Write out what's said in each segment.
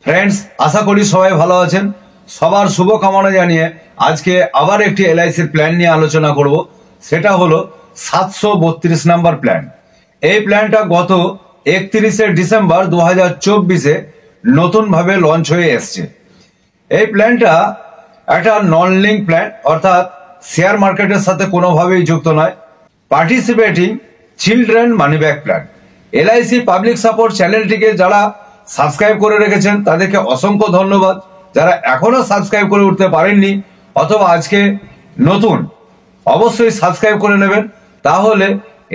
Friends, আশা করি সবাই ভালো আছেন। সবার শুভকামনা জানিয়ে আজকে আবার একটি এলআইসির প্ল্যান নিয়ে আলোচনা করব। সেটা হলো 732 নাম্বার প্ল্যান। এই প্ল্যানটা গত 31শে ডিসেম্বর 2024-এ নতুনভাবে লঞ্চ হয়ে এসছে। এই প্ল্যানটা একটা নন লিঙ্ক প্ল্যান, অর্থাৎ শেয়ার মার্কেটের সাথে কোনোভাবেই যুক্ত নয়। Participating children money back plan. LIC public support চ্যানেলটিকে যারা সাবস্ক্রাইব করে রেখেছেন তাদেরকে অসংখ্য ধন্যবাদ। যারা এখনো সাবস্ক্রাইব করে উঠতে পারেননি অথবা আজকে নতুন, অবশ্যই সাবস্ক্রাইব করে নেবেন। তাহলে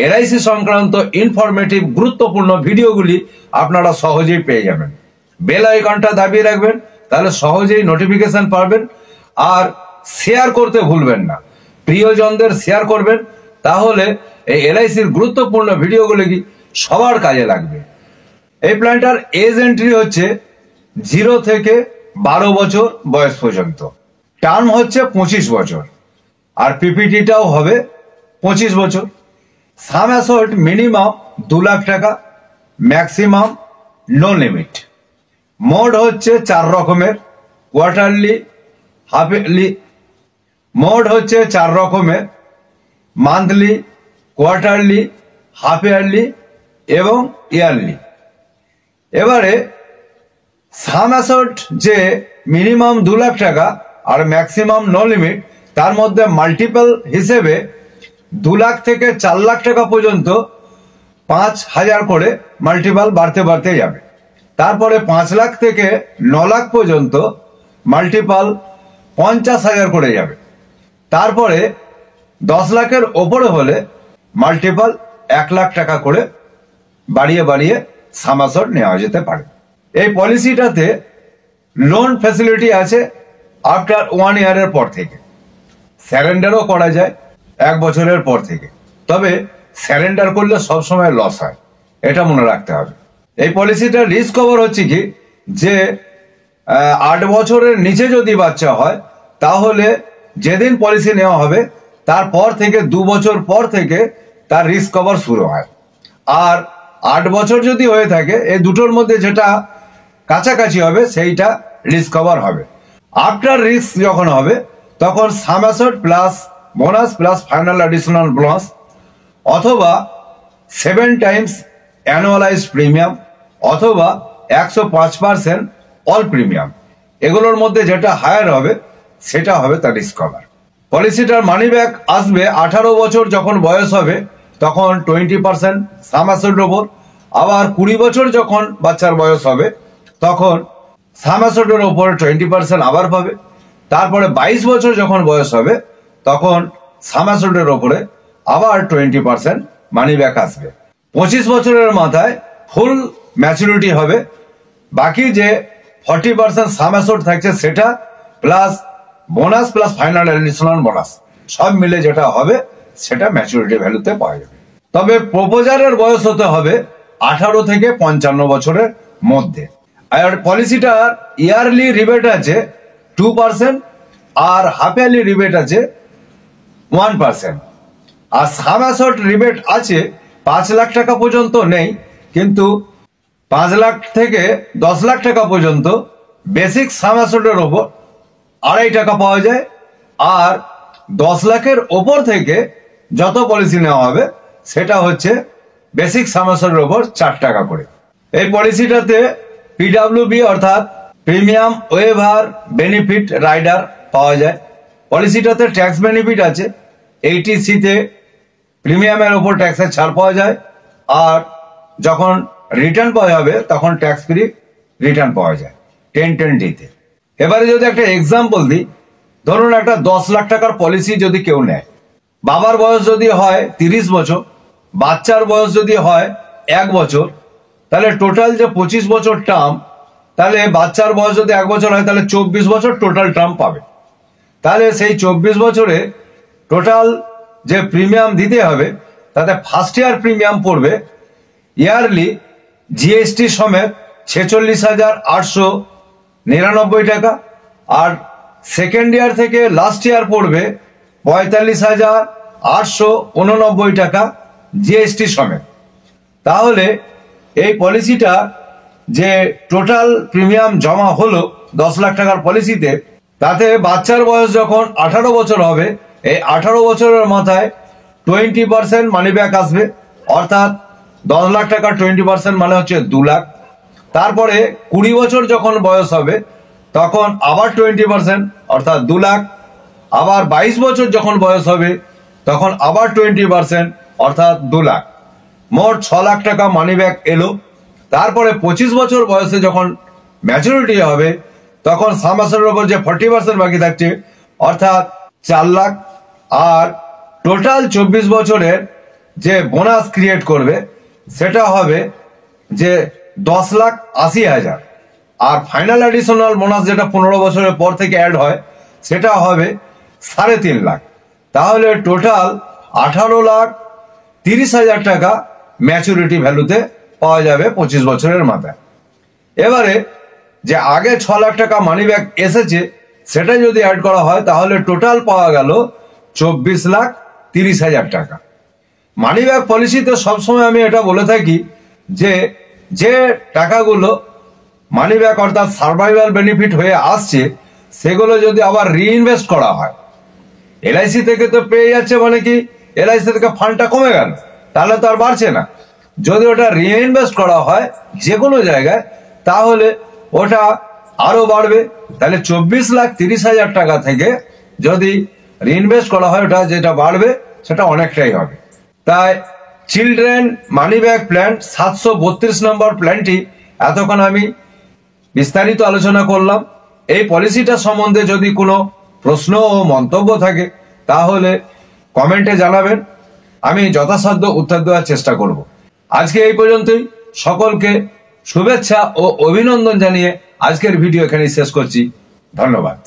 এলআইসি সংক্রান্ত ইনফরমেটিভ গুরুত্বপূর্ণ ভিডিওগুলি আপনারা সহজেই পেয়ে যাবেন। বেল আইকনটা দাবিয়ে রাখবেন, তাহলে সহজেই নোটিফিকেশন পাবেন। আর শেয়ার করতে ভুলবেন না, প্রিয়জনদের শেয়ার করবেন, তাহলে এই এলআইসির গুরুত্বপূর্ণ ভিডিওগুলি কি সবার কাজে লাগবে। এই প্ল্যানটার এজ এন্ট্রি হচ্ছে 0 থেকে 12 বছর বয়স পর্যন্ত। টার্ম হচ্ছে 25 বছর, আর পিপিটিটাও হবে 25 বছর। সাম অ্যাসোর্ট মিনিমাম 2 লাখ টাকা, ম্যাক্সিমাম নো লিমিট। মোড হচ্ছে 4 রকমের, কোয়ার্টারলি, হাফ ইয়ারলি। মোড হচ্ছে 4 রকমের, মান্থলি, কোয়ার্টারলি, হাফ ইয়ারলি এবং ইয়ারলি। এবারে সাম অ্যাসোর্ট যে মিনিমাম 2 লাখ টাকা আর ম্যাক্সিমাম নো লিমিট, তার মধ্যে মাল্টিপল হিসেবে 2 লাখ থেকে 4 লাখ টাকা পর্যন্ত 5,000 করে মাল্টিপল বাড়তে বাড়তে যাবে। তারপরে 5 লাখ থেকে 9 লাখ পর্যন্ত মাল্টিপল 50,000 করে যাবে। তারপরে 10 লাখের ওপরে হলে মাল্টিপল 1 লাখ টাকা করে বাড়িয়ে বাড়িয়ে সাম অ্যাসোর্ট নেওয়া যেতে পারে। এই পলিসিটাতে লোন ফ্যাসিলিটি আছে আফটার 1 ইয়ারের পর থেকে। স্যারেন্ডারও করা যায় 1 বছরের পর থেকে, তবে স্যারেন্ডার করলে সবসময় লস হয়, এটা মনে রাখতে হবে। এই পলিসিটার রিস্ক কভার হচ্ছে কি, যে 8 বছরের নিচে যদি বাচ্চা হয় তাহলে যেদিন পলিসি নেওয়া হবে তারপর থেকে 2 বছর পর থেকে তার রিস্ক কভার শুরু হয়। আর 8 বছর যদি হয়ে থাকে, এই দুটোর মধ্যে যেটা কাছাকাছি হবে সেইটা রিস্ক কভার হবে। আফটার রিস্ক যখন হবে তখন sum assured plus bonus plus final additional bonus, অথবা 7 টাইমস অ্যানুয়ালাইজড প্রিমিয়াম, অথবা 105% অল প্রিমিয়াম। এগুলোর মধ্যে যেটা হায়ার হবে সেটা হবে তার রিস্ক কভার। পলিসিটার মানি ব্যাক আসবে 18 বছর যখন বয়স হবে তখন 20% সাম অ্যাসোর্টের ওপর। আবার 20 বছর যখন বাচ্চার বয়স হবে তখন সাম অ্যাসোর্টের ওপর 20% আবার পাবে। তারপরে 22 বছর যখন বয়স হবে তখন সাম অ্যাসোর্টের ওপরে আবার 20% মানি ব্যাক আসবে। 25 বছরের মাথায় ফুল ম্যাচুরিটি হবে। বাকি যে 40% সাম অ্যাসোর্ট থাকছে সেটা plus bonus plus final additional bonus সব মিলে যেটা হবে সেটা ম্যাচুরিটি ভ্যালুতে পাওয়া যাবে। তবে প্রপোজারের বয়স হতে হবে 18 থেকে 55 বছরের মধ্যে। আর পলিসিটার ইয়ারলি রিবেট আছে 2% আর হাফ ইয়ারলি রিবেট আছে 1%। আর সাম অ্যাসোর্ট রিবেট আছে 5 লাখ টাকা পর্যন্ত নেই, কিন্তু 5 লাখ থেকে 10 লাখ টাকা পর্যন্ত বেসিক সাম অ্যাসোর্টের ওপর 2.5 টাকা পাওয়া যায়। আর 10 লাখের ওপর থেকে যত পলিসি নেওয়া হবে সেটা হচ্ছে বেসিক সাম অ্যাসোর্টের ওপর 4 টাকা করে। এই পলিসিটাতে পিডব্লিউবি অর্থাৎ প্রিমিয়াম ওয়েভার বেনিফিট রাইডার পাওয়া যায়। পলিসিটাতে ট্যাক্স বেনিফিট আছে। 80C-তে প্রিমিয়ামের ওপর ট্যাক্সের ছাড় পাওয়া যায়, আর যখন রিটার্ন পাওয়া যাবে তখন ট্যাক্স ফ্রি রিটার্ন পাওয়া যায় 1010D-তে। এবারে যদি একটা এক্সাম্পল দিই, ধরুন একটা 10 লাখ টাকার পলিসি যদি কেউ নেয়, বাবার বয়স যদি হয় 30 বছর, বাচ্চার বয়স যদি হয় 1 বছর, তাহলে টোটাল যে 25 বছর টার্ম, তাহলে বাচ্চার বয়স যদি 1 বছর হয় তাহলে 24 বছর টোটাল টার্ম পাবে। তাহলে সেই 24 বছরে টোটাল যে প্রিমিয়াম দিতে হবে তাতে ফার্স্ট ইয়ার প্রিমিয়াম পড়বে ইয়ারলি জিএসটি সমেত 46,899 টাকা, আর সেকেন্ড ইয়ার থেকে লাস্ট ইয়ার পড়বে 45,889 টাকা জিএসটি সমেত। তাহলে এই পলিসিটা যে টোটাল প্রিমিয়াম জমা হলো 10 লাখ টাকার পলিসিতে, তাতে বাচ্চার বয়স যখন 18 বছর হবে, এই 18 বছরের মাথায় 20% মানি ব্যাক আসবে, অর্থাৎ 10 লাখ টাকা 20% মানে হচ্ছে 2 লাখ। তারপরে 20 বছর যখন বয়স হবে তখন আবার 20% অর্থাৎ 2 লাখ। আবার 22 বছর যখন বয়স হবে তখন আবার 20% অর্থাৎ 2 লাখ। মোট 6 লাখ টাকা মানি ব্যাক এলো। তারপরে 25 বছর বয়সে যখন ম্যাচুরিটি হবে তখন সামাসের উপর যে 40% বাকি থাকছে অর্থাৎ 4 লাখ। আর টোটাল 24 বছরের যে বোনাস ক্রিয়েট করবে সেটা হবে যে 10,80,000। আর ফাইনাল অ্যাডিশনাল বোনাস যেটা 15 বছরের পর থেকে অ্যাড হয় সেটা হবে 3.5 লাখ। তাহলে টোটাল 18,30,000 টাকা ম্যাচুরিটি ভ্যালুতে পাওয়া যাবে 25 বছরের মাথায়। এবারে যে আগে 6 লাখ টাকা মানি ব্যাক এসেছে সেটা যদি অ্যাড করা হয় তাহলে টোটাল পাওয়া গেল 24,30,000 টাকা। মানি ব্যাক পলিসিতে সবসময় আমি এটা বলে থাকি যে যে টাকাগুলো মানি ব্যাক অর্থাৎ সার্ভাইভাল বেনিফিট হয়ে আসছে সেগুলো যদি আবার রিইনভেস্ট করা হয়, এলআইসি থেকে তো পেয়ে যাচ্ছে মানে কি এলআইসি থেকে ফান্ডটা কমে গেল, তাহলে তো আর বাড়ছে না। যদি ওটা রিইনভেস্ট করা হয় যে কোনো জায়গায় তাহলে ওটা আরো বাড়বে। তাহলে 24,30,000 টাকা থেকে যদি রিইনভেস্ট করা হয় ওটা যেটা বাড়বে সেটা অনেকটাই হবে। তাই চিলড্রেন মানি ব্যাক প্ল্যান 732 নম্বর প্ল্যানটি এতক্ষণ আমি বিস্তারিত আলোচনা করলাম। এই পলিসিটা সম্বন্ধে যদি কোনো প্রশ্ন ও মন্তব্য থাকে তাহলে কমেন্টে জানাবেন, আমি যথাসাধ্য উত্তর দেওয়ার চেষ্টা করব। আজকে এই পর্যন্তই। সকলকে শুভেচ্ছা ও অভিনন্দন জানিয়ে আজকের ভিডিও এখানেই শেষ করছি। ধন্যবাদ।